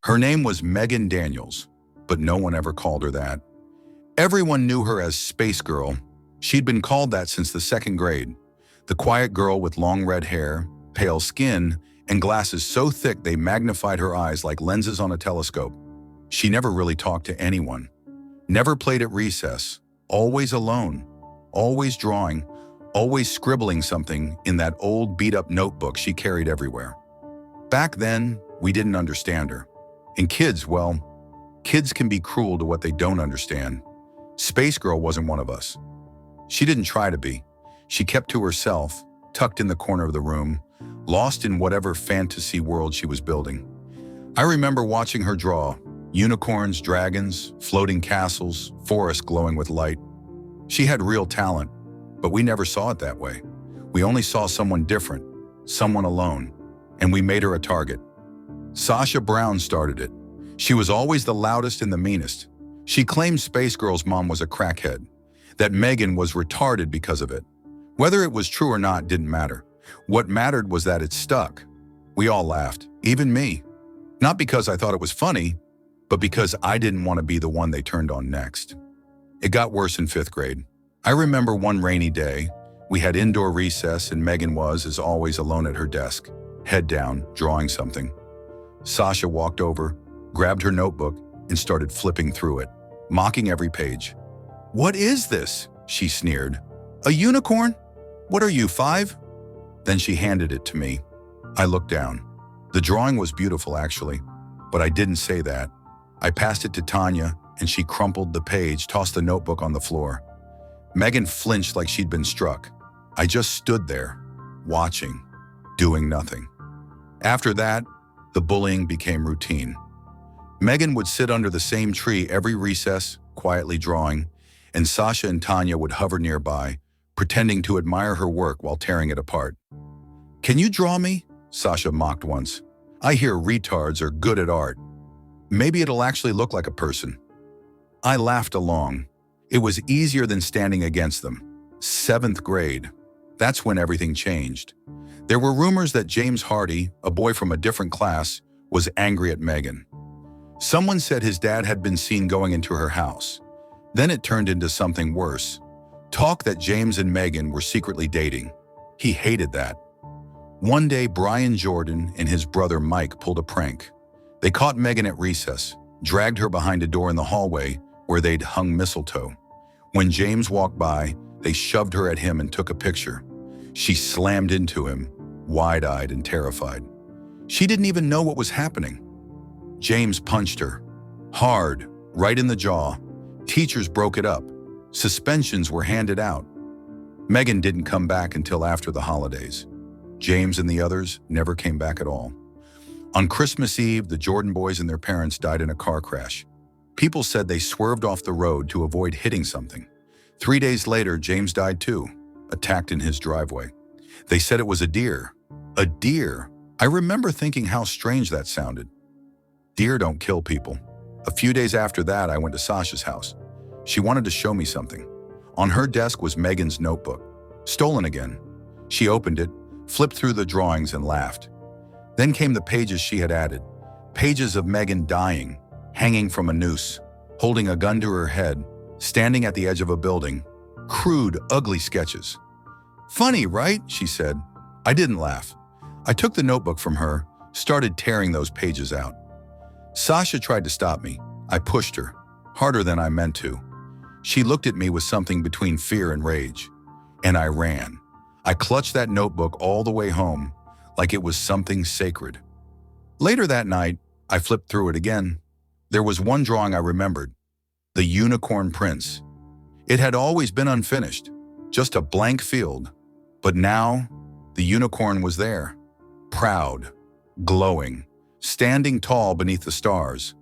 Her name was Megan Daniels, but no one ever called her that. Everyone knew her as Space Girl. She'd been called that since the 2nd grade. The quiet girl with long red hair, pale skin, and glasses so thick they magnified her eyes like lenses on a telescope. She never really talked to anyone. Never played at recess. Always alone. Always drawing. Always scribbling something in that old beat-up notebook she carried everywhere. Back then, we didn't understand her. And kids, well, kids can be cruel to what they don't understand. Space Girl wasn't one of us. She didn't try to be. She kept to herself, tucked in the corner of the room, lost in whatever fantasy world she was building. I remember watching her draw unicorns, dragons, floating castles, forests glowing with light. She had real talent, but we never saw it that way. We only saw someone different, someone alone, and we made her a target. Sasha Brown started it. She was always the loudest and the meanest. She claimed Space Girl's mom was a crackhead, that Megan was retarded because of it. Whether it was true or not didn't matter. What mattered was that it stuck. We all laughed, even me. Not because I thought it was funny, but because I didn't want to be the one they turned on next. It got worse in 5th grade. I remember one rainy day, we had indoor recess and Megan was, as always, alone at her desk, head down, drawing something. Sasha walked over, grabbed her notebook, and started flipping through it, mocking every page. "What is this?" she sneered. "A unicorn? What are you, 5?" Then she handed it to me. I looked down. The drawing was beautiful, actually, but I didn't say that. I passed it to Tanya, and she crumpled the page, tossed the notebook on the floor. Megan flinched like she'd been struck. I just stood there, watching, doing nothing. After that, the bullying became routine. Megan would sit under the same tree every recess, quietly drawing, and Sasha and Tanya would hover nearby, pretending to admire her work while tearing it apart. "Can you draw me?" Sasha mocked once. "I hear retards are good at art. Maybe it'll actually look like a person." I laughed along. It was easier than standing against them. 7th grade. That's when everything changed. There were rumors that James Hardy, a boy from a different class, was angry at Megan. Someone said his dad had been seen going into her house. Then it turned into something worse. Talk that James and Megan were secretly dating. He hated that. One day, Brian Jordan and his brother Mike pulled a prank. They caught Megan at recess, dragged her behind a door in the hallway where they'd hung mistletoe. When James walked by, they shoved her at him and took a picture. She slammed into him, wide-eyed and terrified. She didn't even know what was happening. James punched her. Hard, right in the jaw. Teachers broke it up. Suspensions were handed out. Megan didn't come back until after the holidays. James and the others never came back at all. On Christmas Eve, the Jordan boys and their parents died in a car crash. People said they swerved off the road to avoid hitting something. 3 days later, James died too, attacked in his driveway. They said it was a deer. A deer? I remember thinking how strange that sounded. Deer don't kill people. A few days after that, I went to Sasha's house. She wanted to show me something. On her desk was Megan's notebook. Stolen again. She opened it, flipped through the drawings, and laughed. Then came the pages she had added. Pages of Megan dying, hanging from a noose, holding a gun to her head, standing at the edge of a building. Crude, ugly sketches. "Funny, right?" she said. I didn't laugh. I took the notebook from her, started tearing those pages out. Sasha tried to stop me. I pushed her, harder than I meant to. She looked at me with something between fear and rage, and I ran. I clutched that notebook all the way home, like it was something sacred. Later that night, I flipped through it again. There was one drawing I remembered, the unicorn prince. It had always been unfinished, just a blank field. But now, the unicorn was there, proud, glowing, standing tall beneath the stars.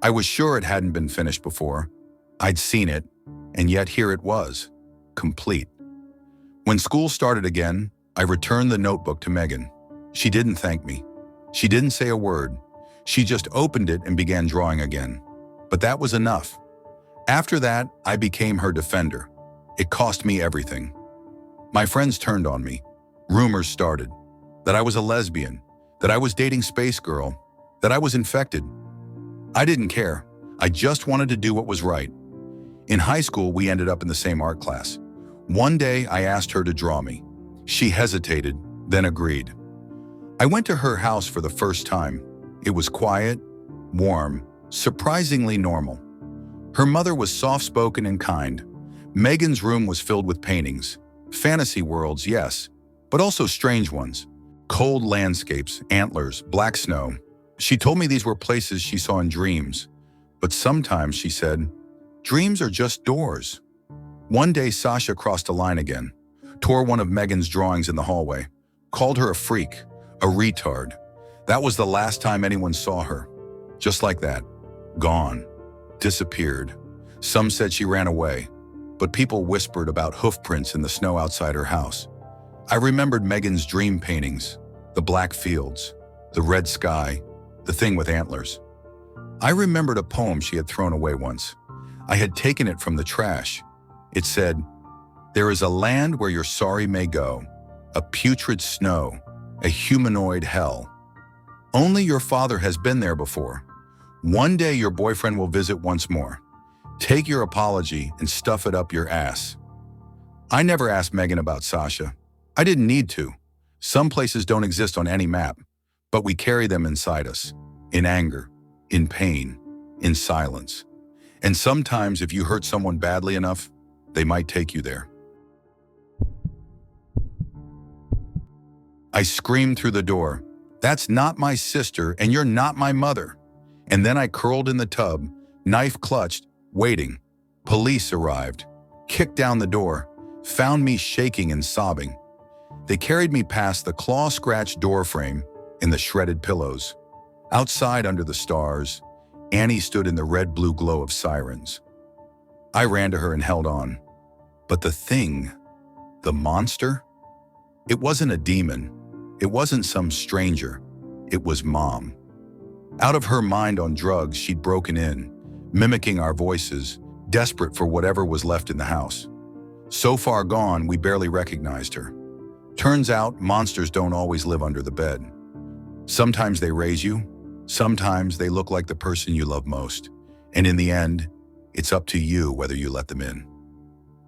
I was sure it hadn't been finished before. I'd seen it, and yet here it was, complete. When school started again, I returned the notebook to Megan. She didn't thank me. She didn't say a word. She just opened it and began drawing again. But that was enough. After that, I became her defender. It cost me everything. My friends turned on me. Rumors started. That I was a lesbian. That I was dating Space Girl. That I was infected. I didn't care. I just wanted to do what was right. In high school, we ended up in the same art class. One day, I asked her to draw me. She hesitated, then agreed. I went to her house for the first time. It was quiet, warm, surprisingly normal. Her mother was soft-spoken and kind. Megan's room was filled with paintings. Fantasy worlds, yes, but also strange ones. Cold landscapes, antlers, black snow. She told me these were places she saw in dreams. But sometimes, she said, dreams are just doors. One day, Sasha crossed a line again, tore one of Megan's drawings in the hallway, called her a freak, a retard. That was the last time anyone saw her. Just like that. Gone. Disappeared. Some said she ran away, but people whispered about hoof prints in the snow outside her house. I remembered Megan's dream paintings, the black fields, the red sky, the thing with antlers. I remembered a poem she had thrown away once. I had taken it from the trash. It said, "There is a land where your sorry may go, a putrid snow, a humanoid hell. Only your father has been there before. One day your boyfriend will visit once more. Take your apology and stuff it up your ass." I never asked Megan about Sasha. I didn't need to. Some places don't exist on any map, but we carry them inside us, in anger, in pain, in silence. And sometimes if you hurt someone badly enough, they might take you there. I screamed through the door, "That's not my sister and you're not my mother." And then I curled in the tub, knife clutched, waiting. Police arrived, kicked down the door, found me shaking and sobbing. They carried me past the claw-scratched doorframe and the shredded pillows. Outside under the stars, Annie stood in the red-blue glow of sirens. I ran to her and held on. But the thing, the monster, it wasn't a demon. It wasn't some stranger. It was Mom. Out of her mind on drugs, she'd broken in, mimicking our voices, desperate for whatever was left in the house. So far gone, we barely recognized her. Turns out, monsters don't always live under the bed. Sometimes they raise you, sometimes they look like the person you love most. And in the end, it's up to you whether you let them in.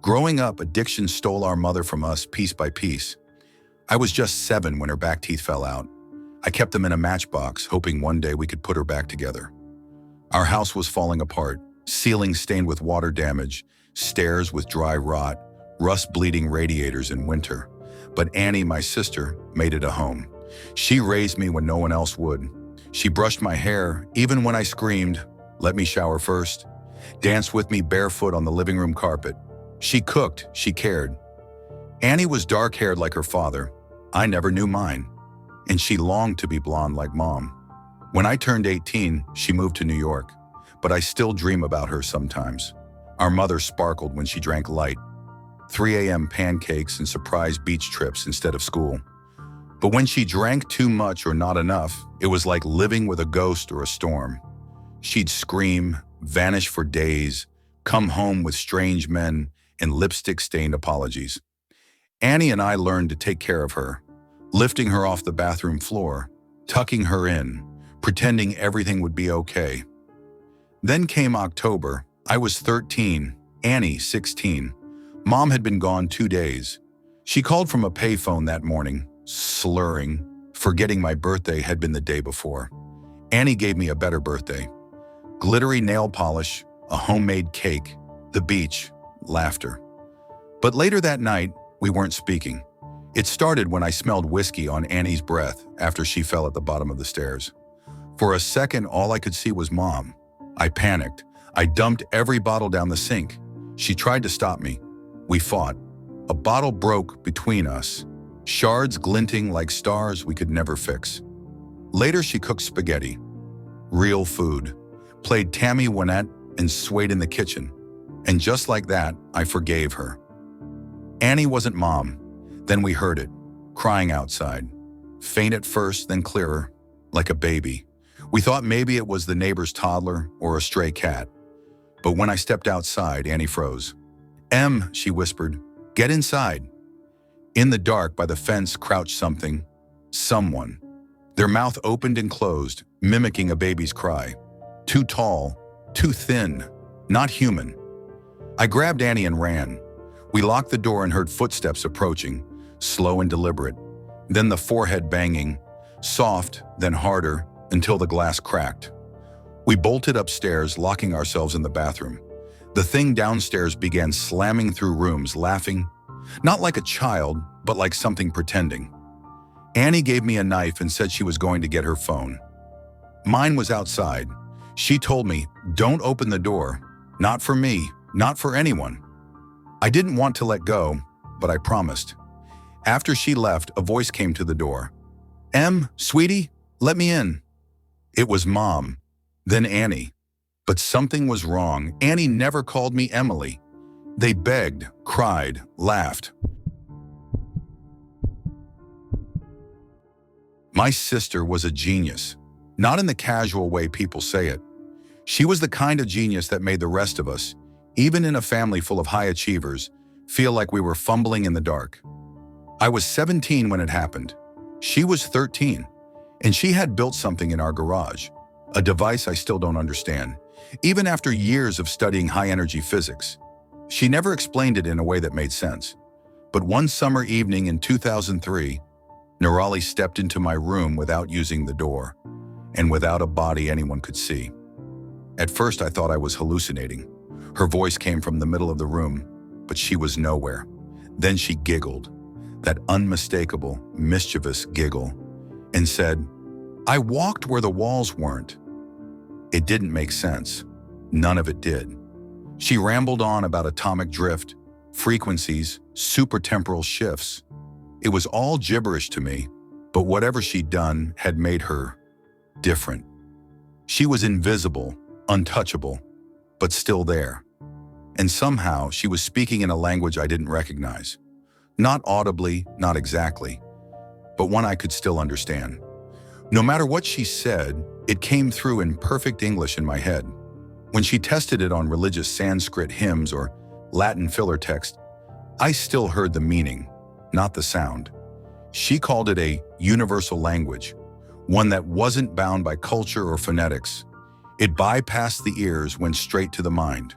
Growing up, addiction stole our mother from us piece by piece. I was just 7 when her back teeth fell out. I kept them in a matchbox, hoping one day we could put her back together. Our house was falling apart, ceilings stained with water damage, stairs with dry rot, rust-bleeding radiators in winter. But Annie, my sister, made it a home. She raised me when no one else would. She brushed my hair, even when I screamed, "Let me shower first," danced with me barefoot on the living room carpet. She cooked, she cared. Annie was dark-haired like her father. I never knew mine. And she longed to be blonde like Mom. When I turned 18, she moved to New York, but I still dream about her sometimes. Our mother sparkled when she drank light. 3 a.m. pancakes and surprise beach trips instead of school. But when she drank too much or not enough, it was like living with a ghost or a storm. She'd scream, vanish for days, come home with strange men and lipstick-stained apologies. Annie and I learned to take care of her, lifting her off the bathroom floor, tucking her in, pretending everything would be okay. Then came October. I was 13, Annie 16. Mom had been gone 2 days. She called from a payphone that morning, slurring, forgetting my birthday had been the day before. Annie gave me a better birthday. Glittery nail polish, a homemade cake, the beach, laughter. But later that night, we weren't speaking. It started when I smelled whiskey on Annie's breath after she fell at the bottom of the stairs. For a second, all I could see was Mom. I panicked. I dumped every bottle down the sink. She tried to stop me. We fought. A bottle broke between us, shards glinting like stars we could never fix. Later, she cooked spaghetti. Real food. Played Tammy Wynette and swayed in the kitchen. And just like that, I forgave her. Annie wasn't Mom. Then we heard it, crying outside. Faint at first, then clearer, like a baby. We thought maybe it was the neighbor's toddler or a stray cat. But when I stepped outside, Annie froze. "Em," she whispered, "get inside." In the dark by the fence crouched something, someone. Their mouth opened and closed, mimicking a baby's cry. Too tall, too thin, not human. I grabbed Annie and ran. We locked the door and heard footsteps approaching, slow and deliberate. Then the forehead banging, soft, then harder, until the glass cracked. We bolted upstairs, locking ourselves in the bathroom. The thing downstairs began slamming through rooms, laughing, not like a child, but like something pretending. Annie gave me a knife and said she was going to get her phone. Mine was outside. She told me, "Don't open the door. Not for me, not for anyone." I didn't want to let go, but I promised. After she left, a voice came to the door. Sweetie, let me in." It was Mom, then Annie. But something was wrong. Annie never called me Emily. They begged, cried, laughed. My sister was a genius, not in the casual way people say it. She was the kind of genius that made the rest of us, even in a family full of high achievers, feel like we were fumbling in the dark. I was 17 when it happened. She was 13, and she had built something in our garage, a device I still don't understand, even after years of studying high-energy physics. She never explained it in a way that made sense. But one summer evening in 2003, Nirali stepped into my room without using the door, and without a body anyone could see. At first I thought I was hallucinating. Her voice came from the middle of the room, but she was nowhere. Then she giggled, that unmistakable, mischievous giggle, and said, "I walked where the walls weren't." It didn't make sense. None of it did. She rambled on about atomic drift, frequencies, supertemporal shifts. It was all gibberish to me, but whatever she'd done had made her different. She was invisible, untouchable, but still there. And somehow she was speaking in a language I didn't recognize. Not audibly, not exactly, but one I could still understand. No matter what she said, it came through in perfect English in my head. When she tested it on religious Sanskrit hymns or Latin filler text, I still heard the meaning, not the sound. She called it a universal language, one that wasn't bound by culture or phonetics. It bypassed the ears, went straight to the mind.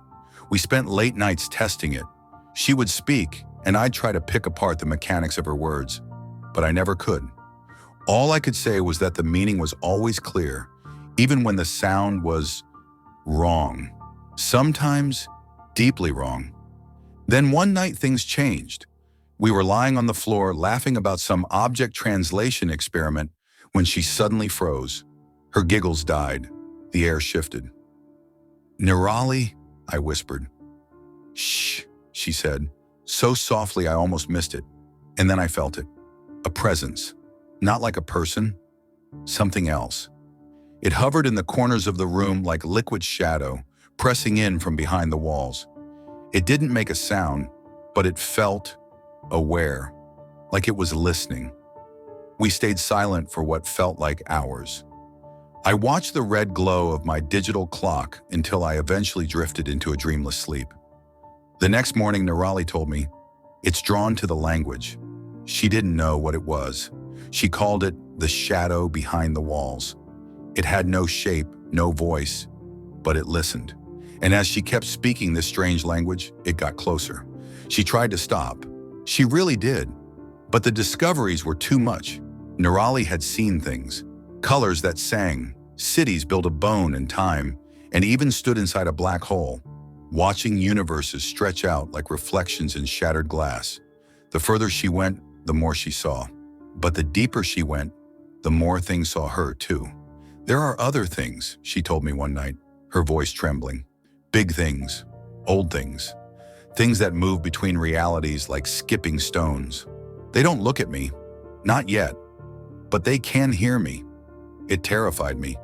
We spent late nights testing it. She would speak, and I'd try to pick apart the mechanics of her words, but I never could. All I could say was that the meaning was always clear, even when the sound was wrong. Sometimes deeply wrong. Then one night things changed. We were lying on the floor laughing about some object translation experiment when she suddenly froze. Her giggles died. The air shifted. "Nirali," I whispered. "Shh," she said, so softly I almost missed it. And then I felt it. A presence. Not like a person. Something else. It hovered in the corners of the room like liquid shadow, pressing in from behind the walls. It didn't make a sound, but it felt aware, like it was listening. We stayed silent for what felt like hours. I watched the red glow of my digital clock until I eventually drifted into a dreamless sleep. The next morning, Nirali told me, "It's drawn to the language." She didn't know what it was. She called it the shadow behind the walls. It had no shape, no voice, but it listened. And as she kept speaking this strange language, it got closer. She tried to stop. She really did. But the discoveries were too much. Nirali had seen things. Colors that sang, cities built of bone and time, and even stood inside a black hole, watching universes stretch out like reflections in shattered glass. The further she went, the more she saw. But the deeper she went, the more things saw her too. "There are other things," she told me one night, her voice trembling. "Big things, old things, things that move between realities like skipping stones. They don't look at me, not yet, but they can hear me." It terrified me,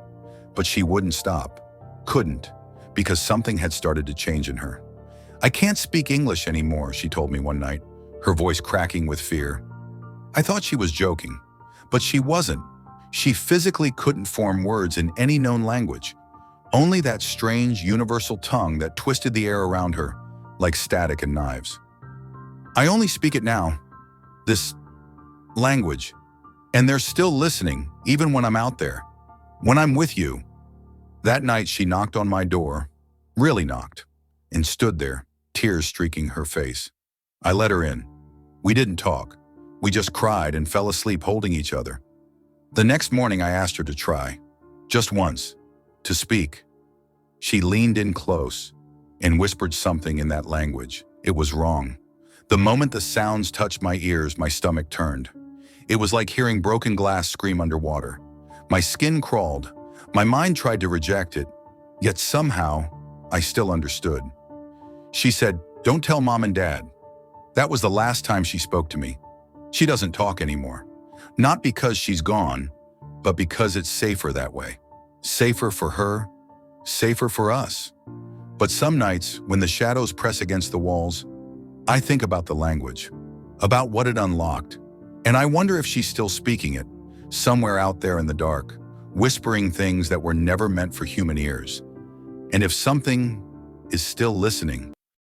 but she wouldn't stop, couldn't, because something had started to change in her. "I can't speak English anymore," she told me one night, her voice cracking with fear. I thought she was joking, but she wasn't. She physically couldn't form words in any known language, only that strange universal tongue that twisted the air around her like static and knives. "I only speak it now, this language, and they're still listening even when I'm out there. When I'm with you, That night she knocked on my door, really knocked, and stood there, tears streaking her face. I let her in. We didn't talk. We just cried and fell asleep holding each other. The next morning I asked her to try, just once, to speak. She leaned in close and whispered something in that language. It was wrong. The moment the sounds touched my ears, my stomach turned. It was like hearing broken glass scream underwater. My skin crawled. My mind tried to reject it, yet somehow I still understood. She said, "Don't tell Mom and Dad." That was the last time she spoke to me. She doesn't talk anymore. Not because she's gone, but because it's safer that way. Safer for her, safer for us. But some nights, when the shadows press against the walls, I think about the language, about what it unlocked, and I wonder if she's still speaking it, somewhere out there in the dark, whispering things that were never meant for human ears. And if something is still listening,